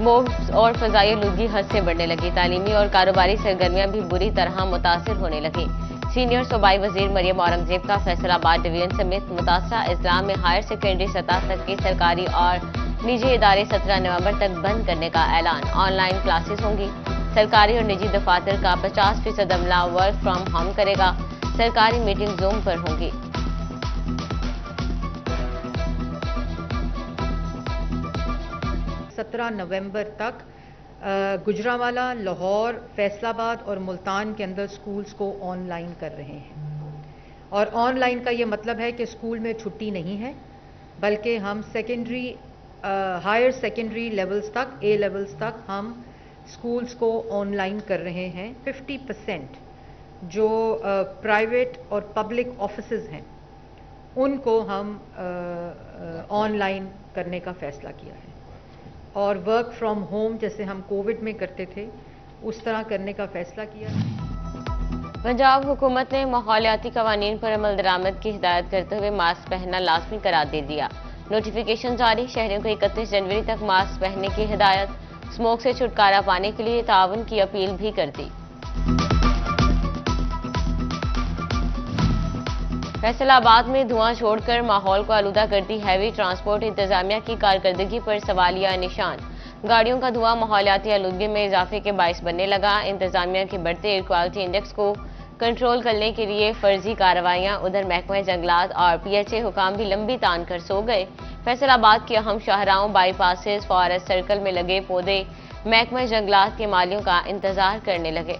Smoke और फजाई आलूदगी हद से बढ़ने लगी। तालीमी और कारोबारी सरगर्मियां भी बुरी तरह मुतासिर होने लगी। सीनियर सूबाई वजीर मरियम औरंगजेब का फैसलाबाद डिवीजन समेत मुतासरा अजला में हायर सेकेंडरी सतह तक के सरकारी और निजी इदारे 17 नवंबर तक बंद करने का ऐलान। ऑनलाइन क्लासेस होंगी। सरकारी और निजी दफातर का 50% अमला वर्क फ्रॉम होम करेगा। सरकारी मीटिंग जूम पर होंगी। नवंबर तक गुजरांवाला, लाहौर, फैसलाबाद और मुल्तान के अंदर स्कूल्स को ऑनलाइन कर रहे हैं। और ऑनलाइन का ये मतलब है कि स्कूल में छुट्टी नहीं है, बल्कि हम सेकेंडरी, हायर सेकेंडरी लेवल्स तक, ए लेवल्स तक हम स्कूल्स को ऑनलाइन कर रहे हैं। 50% जो प्राइवेट और पब्लिक ऑफिसेज हैं उनको हम ऑनलाइन करने का फैसला किया है और वर्क फ्रॉम होम जैसे हम कोविड में करते थे उस तरह करने का फैसला किया है। पंजाब हुकूमत ने माहौलियाती कवानीन पर अमल दरामद की हिदायत करते हुए मास्क पहनना लाजमी करार दे दिया। नोटिफिकेशन जारी। शहरियों को 31 जनवरी तक मास्क पहनने की हिदायत। स्मोक से छुटकारा पाने के लिए ताउन की अपील भी कर दी। फैसलाबाद में धुआं छोड़कर माहौल को आलूदा करती हैवी ट्रांसपोर्ट इंतजामिया की कारकर्दगी पर सवालिया निशान। गाड़ियों का धुआं माहौलियाती आलूदगी में इजाफे के बाइस बनने लगा। इंतजामिया के बढ़ते एयर क्वालिटी इंडेक्स को कंट्रोल करने के लिए फर्जी कार्रवाइयां। उधर महकमा जंगलात और PHA हुकाम भी लंबी तान कर सो गए। फैसलाबाद के अहम शाहराहों, बाईपासेस, फॉरेस्ट सर्कल में लगे पौधे महकमा जंगलात के मालियों का इंतजार करने लगे।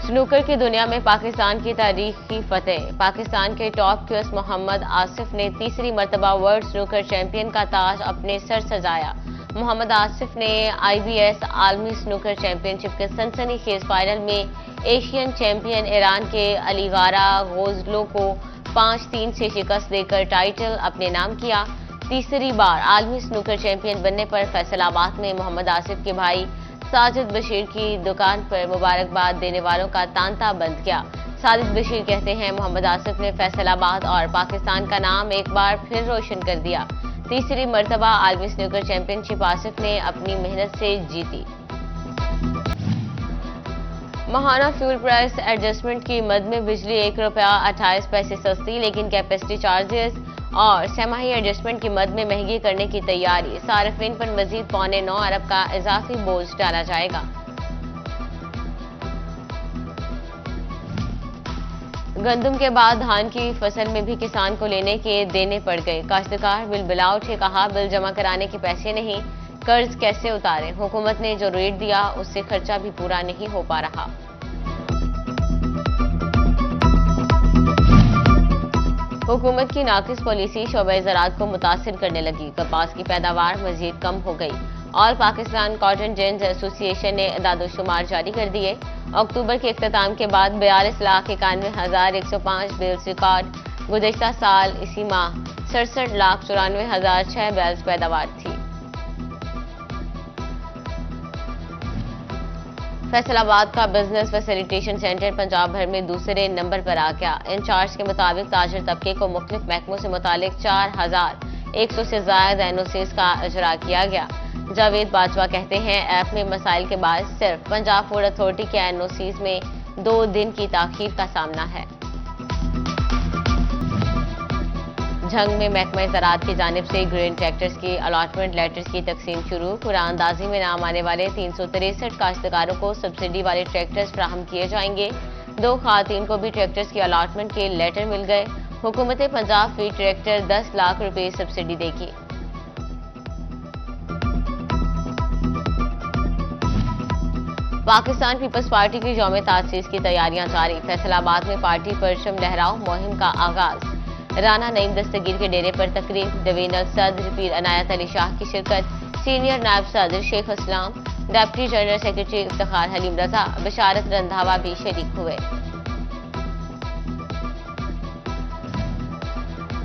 स्नूकर की दुनिया में पाकिस्तान की तारीखी फतेह। पाकिस्तान के टॉप क्यूएस मोहम्मद आसिफ ने तीसरी मर्तबा वर्ल्ड स्नूकर चैंपियन का ताज अपने सर सजाया। मोहम्मद आसिफ ने IBS आलमी स्नूकर चैंपियनशिप के सनसनीखेज फाइनल में एशियन चैंपियन ईरान के अलीगारा गोजलो को 5-3 से शिकस्त देकर टाइटल अपने नाम किया। तीसरी बार आलमी स्नूकर चैंपियन बनने पर फैसलाबाद में मोहम्मद आसिफ के भाई साजिद बशीर की दुकान पर मुबारकबाद देने वालों का तांता बंद किया। साजिद बशीर कहते हैं, मोहम्मद आसिफ ने फैसलाबाद और पाकिस्तान का नाम एक बार फिर रोशन कर दिया। तीसरी मर्तबा आलमी स्नूकर चैंपियनशिप आसिफ ने अपनी मेहनत से जीती। माहाना फ्यूल प्राइस एडजस्टमेंट की मद में बिजली ₹1.28 सस्ती, लेकिन कैपेसिटी चार्जेस और सेमाही एडजस्टमेंट की मद में महंगी करने की तैयारी। सार्फिन पर मजीद $9.25 अरब का इजाफी बोझ डाला जाएगा। गंदम के बाद धान की फसल में भी किसान को लेने के देने पड़ गए। काश्तकार बिल बिला उठे। कहा, बिल जमा कराने के पैसे नहीं, कर्ज कैसे उतारें। हुकूमत ने जो रेट दिया उससे खर्चा भी पूरा नहीं हो पा रहा। हुकूमत की नाकिस पॉलिसी शोबे ज़राअत को मुतासिर करने लगी। कपास की पैदावार मजीद कम हो गई। All Pakistan cotton jeans association ने इदाद-ओ-शुमार जारी कर दिए। अक्टूबर के इख्तिताम के बाद 42,91,105 बेल्स रिकॉर्ड। गुज़िश्ता साल इसी माह 67,94,006 बेल्स पैदावार थी। फैसलाबाद का बिजनेस फैसिलिटेशन सेंटर पंजाब भर में दूसरे नंबर पर आ गया। इंचार्ज के मुताबिक ताजर तबके को मुख्तलिफ महकमों से मुतालिक 4,100 से ज्यादा NOCs का इजरा किया गया। जावेद बाजवा कहते हैं, ऐप में मसाइल के बाद सिर्फ पंजाब फूड अथॉरिटी के NOCs में 2 दिन की ताखीर का सामना है। झंग में महकमा ज़राअत की जानिब से ग्रीन ट्रैक्टर्स की अलॉटमेंट लेटर्स की तकसीम शुरू। कुरानंदाजी में नाम आने वाले 363 काश्तकारों को सब्सिडी वाले ट्रैक्टर्स फराहम किए जाएंगे। 2 खातून को भी ट्रैक्टर्स की अलॉटमेंट के लेटर मिल गए। हुकूमत पंजाब फी ट्रैक्टर 10 लाख रुपए सब्सिडी देगी। पाकिस्तान पीपल्स पार्टी की यौम तासीस की तैयारियां जारी। फैसलाबाद में पार्टी परचम लहराओ मुहिम का आगाज। राना नईम दस्तगीर के डेरे पर तकरीब। डिवीजनल सदर पीर अनायत अली शाह की शिरकत। सीनियर नायब सदर Sheikh Islam, deputy general secretary Iftikhar Haleem Raza, Bisharat Randhawa भी शरीक हुए।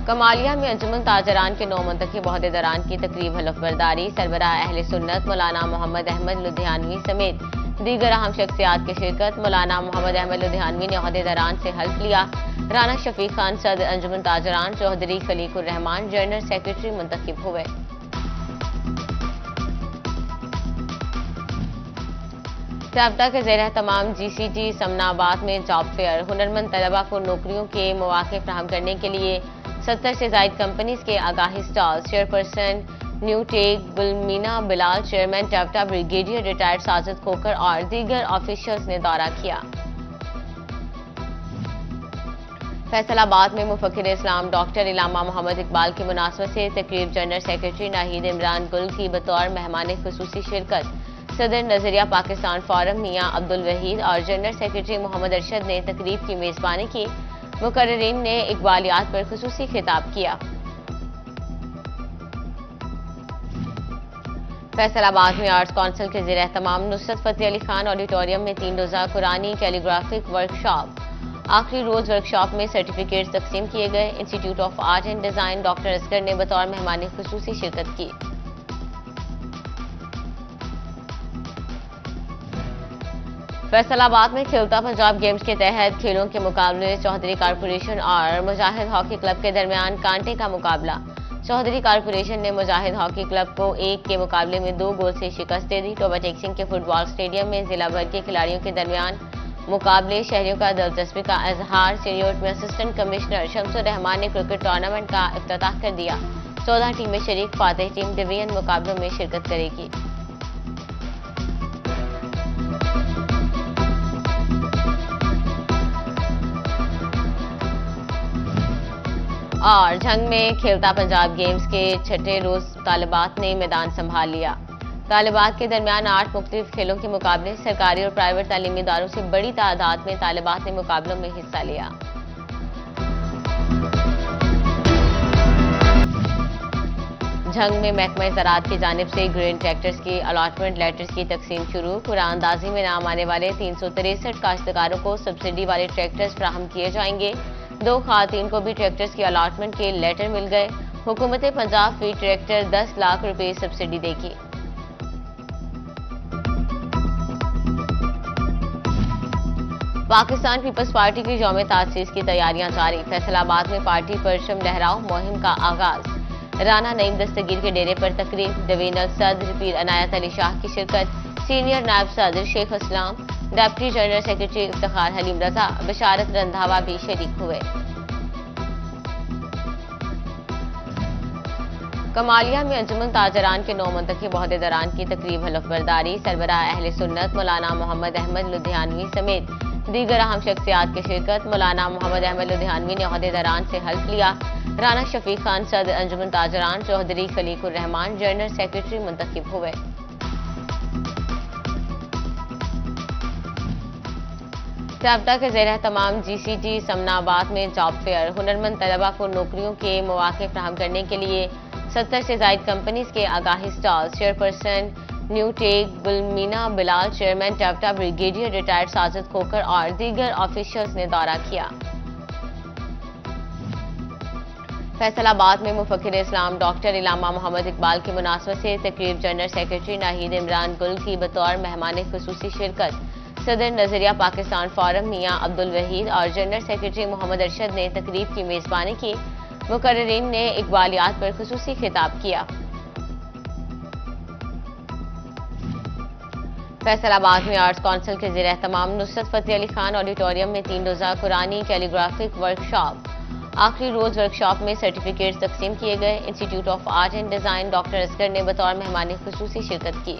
कमालिया में अंजुमन ताजरान के 9 मुंतखब ओहदेदारान की तकरीब हलफ बरदारी। सरबराह अहले सुन्नत मौलाना मोहम्मद अहमद लुधियानवी समेत दीगर अहम शख्सियात की शिरकत। मौलाना मोहम्मद अहमद लुधियानवी ने ओहदेदारान से हल्फ लिया। राना शफीक खान सदर अंजुमन ताजरान, चौधरी खलीकुर रहमान जनरल सेक्रेटरी मुंतखब हुए। ज़ाब्ता के ज़ेर तमाम GCT समनाबाद में जॉब फेयर। हुनरमंद तलबा को नौकरियों के मौके फराहम करने के लिए 70 से ज़ायद कंपनीज के आगाही stall. Chairperson new tech Gulmina Bilal, chairman ज़ाब्ता ब्रिगेडियर रिटायर्ड साजिद खोकर और दीगर ऑफिशियल्स ने दौरा किया। फैसलाबाद में मुफक्किर इस्लाम डॉक्टर इलामा मोहम्मद इकबाल की मुनासबत से तकरीब। जनरल सेक्रेटरी नाहिद इमरान गुल की बतौर मेहमान खुसूसी शिरकत। सदर नजरिया पाकिस्तान फोरम मियां अब्दुल वहीद और जनरल सेक्रेटरी मोहम्मद अरशद ने तकरीब की मेजबानी की। मुकर्रिरीन ने इकबालियात पर खुसूसी खिताब किया। फैसलाबाद में आर्ट्स काउंसिल के ज़ेर तमाम नुसरत फतेह अली खान ऑडिटोरियम में 3 रोज़ा कुरानी कैलीग्राफिक वर्कशॉप। आखिरी रोज वर्कशॉप में सर्टिफिकेट्स तकसीम किए गए। Institute of art and design doctor Asgar ने बतौर मेहमान खुसूसी शिरकत की। फैसलाबाद में खिलता पंजाब गेम्स के तहत खेलों के मुकाबले चौधरी कारपोरेशन और मुजाहिद हॉकी क्लब के दरमियान कांटे का मुकाबला। चौधरी कारपोरेशन ने मुजाहिद हॉकी क्लब को 1 के मुकाबले में 2 गोल से शिकस्त दे दी। टोबा टेक सिंह के फुटबॉल स्टेडियम में जिला भर के खिलाड़ियों के दरमियान मुकाबले। शहरियों का दिलचस्पी का इजहार। सीनियर में असिस्टेंट कमिश्नर शमसुर रहमान ने क्रिकेट टूर्नामेंट का इफ्तिताह कर दिया। 14 टीमें शरीक। फातेह टीम डिवीजन मुकाबलों में शिरकत करेगी। और झंग में खेलता पंजाब गेम्स के 6ठे रोज तालिबात ने मैदान संभाल लिया। तालिबात के दरमियान 8 मुख्तलिफ खेलों के मुकाबले। सरकारी और प्राइवेट तालीमी इदारों से बड़ी तादाद में तालिबात ने मुकाबलों में हिस्सा लिया। झंग में महकमा ज़राअत की जानिब से ग्रेन ट्रैक्टर्स की अलॉटमेंट लेटर्स की तकसीम शुरू। कुरानंदाजी में नाम आने वाले 363 काश्तकारों को सब्सिडी वाले ट्रैक्टर्स फराहम किए जाएंगे। 2 खातून को भी ट्रैक्टर्स की अलॉटमेंट के लेटर मिल गए। हुकूमत पंजाब फी ट्रैक्टर 10 लाख रुपए सब्सिडी देगी। पाकिस्तान पीपल्स पार्टी की यौम तासीस की तैयारियां जारी। फैसलाबाद में पार्टी परचम लहराओ मुहिम का आगाज। राना नईम दस्तगीर के डेरे पर तकरीब। डिवीजनल सदर पीर अनायत अली शाह की शिरकत। सीनियर नायब सदर Sheikh Islam, deputy general secretary Iftikhar Haleem Raza, Bisharat Randhawa भी शरीक हुए। कमालिया में अंजुमन ताजरान के 9 मुंतखब ओहदेदारान की तकरीब हलफ बरदारी। सरबराह अहले सुन्नत मौलाना मोहम्मद अहमद लुधियानवी समेत दीगर अहम शख्सियात की शिरकत। मौलाना मोहम्मद अहमद लुधियानवी ने ओहदेदारान से हल्फ लिया। राना शफीक खान सदर अंजुमन ताजरान, चौधरी खलीकुर रहमान जनरल सेक्रेटरी मुंतखब हुए। ज़ाब्ता के ज़ेर तमाम GCT समनाबाद में जॉब फेयर। हुनरमंद तलबा को नौकरियों के मौके फराहम करने के लिए 70 से ज़ायद कंपनीज के आगाही stall. Chairperson new tech Gulmina Bilal, chairman ज़ाब्ता ब्रिगेडियर रिटायर्ड साजिद खोकर और दीगर ऑफिशियल्स ने दौरा किया। फैसलाबाद में मुफक्किर इस्लाम डॉक्टर इलामा मोहम्मद इकबाल की मुनासबत से तकरीब। जनरल सेक्रेटरी नाहिद इमरान गुल की बतौर मेहमान खुसूसी शिरकत। सदर नजरिया पाकिस्तान फोरम मियां अब्दुल वहीद और जनरल सेक्रेटरी मोहम्मद अरशद ने तकरीब की मेजबानी की। मुकर्रिरीन ने इकबालियात पर खुसूसी खिताब किया। फैसलाबाद में आर्ट्स काउंसिल के ज़ेर तमाम नुसरत फतेह अली खान ऑडिटोरियम में 3 रोज़ा कुरानी कैलीग्राफिक वर्कशॉप। आखिरी रोज वर्कशॉप में सर्टिफिकेट्स तकसीम किए गए। Institute of art and design doctor Asgar ने बतौर मेहमान खुसूसी शिरकत की।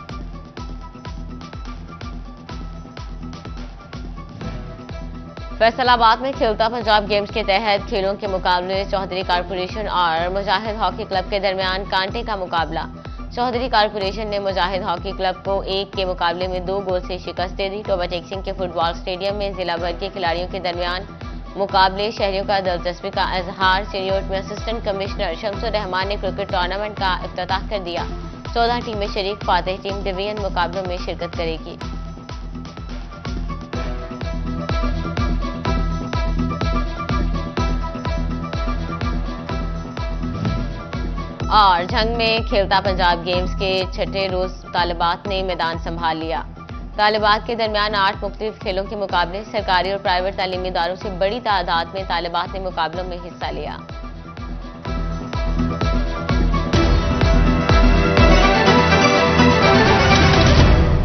फैसलाबाद में खिलता पंजाब गेम्स के तहत खेलों के मुकाबले चौधरी कारपोरेशन और मुजाहिद हॉकी क्लब के दरमियान कांटे का मुकाबला। चौधरी कारपोरेशन ने मुजाहिद हॉकी क्लब को 1 के मुकाबले में 2 गोल से शिकस्त दे दी। टोबा टेक सिंह के फुटबॉल स्टेडियम में जिला भर के खिलाड़ियों के दरमियान मुकाबले। शहरियों का दिलचस्पी का इजहार। सीनियर में असिस्टेंट कमिश्नर शमसुर रहमान ने क्रिकेट टूर्नामेंट का इफ्तिताह कर दिया। 14 टीमें शरीक। फातेह टीम डिवीजन मुकाबलों में शिरकत करेगी। और झंग में खेलता पंजाब गेम्स के 6ठे रोज तालिबात ने मैदान संभाल लिया। तालिबात के दरमियान 8 मुख्तलिफ खेलों के मुकाबले सरकारी और प्राइवेट तालीमी इदारों से बड़ी तादाद में तालिबात ने मुकाबलों में हिस्सा लिया।